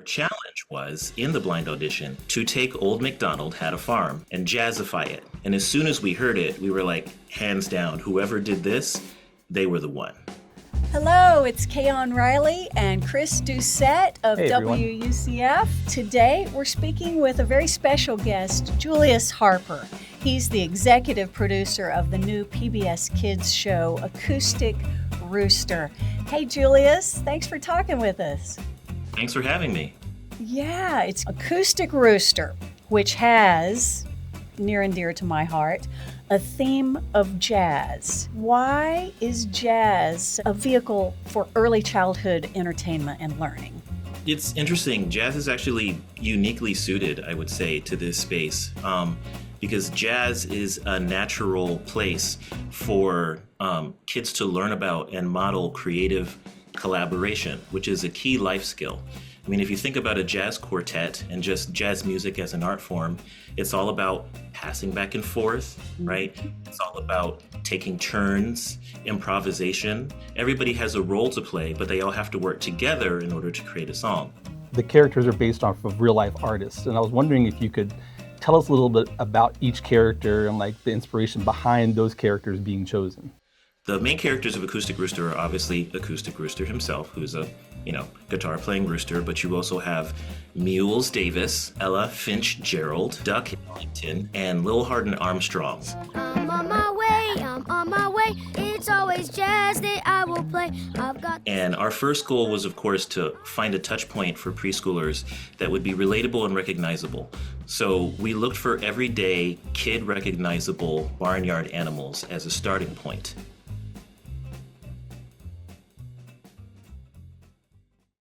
challenge was, in the blind audition, to take Old MacDonald Had a Farm and jazzify it. And as soon as we heard it, we were like, hands down, whoever did this, they were the one. Hello, it's Kayon Riley and Chris Doucette of WUCF. Today, we're speaking with a very special guest, Julius Harper. He's the executive producer of the new PBS Kids show, Acoustic Rooster. Hey, Julius, thanks for talking with us. Thanks for having me. Yeah, it's Acoustic Rooster, which has, near and dear to my heart, a theme of jazz. Why is jazz a vehicle for early childhood entertainment and learning? It's interesting. Jazz is actually uniquely suited, I would say, to this space because jazz is a natural place for kids to learn about and model creative collaboration, which is a key life skill. I mean, if you think about a jazz quartet and just jazz music as an art form, it's all about passing back and forth, right? It's all about taking turns, improvisation. Everybody has a role to play, but they all have to work together in order to create a song. The characters are based off of real-life artists, and I was wondering if you could tell us a little bit about each character and like the inspiration behind those characters being chosen. The main characters of Acoustic Rooster are obviously Acoustic Rooster himself, who's a, guitar-playing rooster, but you also have Mules Davis, Ella Finch Gerald, Duck Ellington, and Lil Hardin Armstrong. I'm on my way, it's always jazz that I will play. And our first goal was, of course, to find a touch point for preschoolers that would be relatable and recognizable. So we looked for everyday, kid-recognizable barnyard animals as a starting point.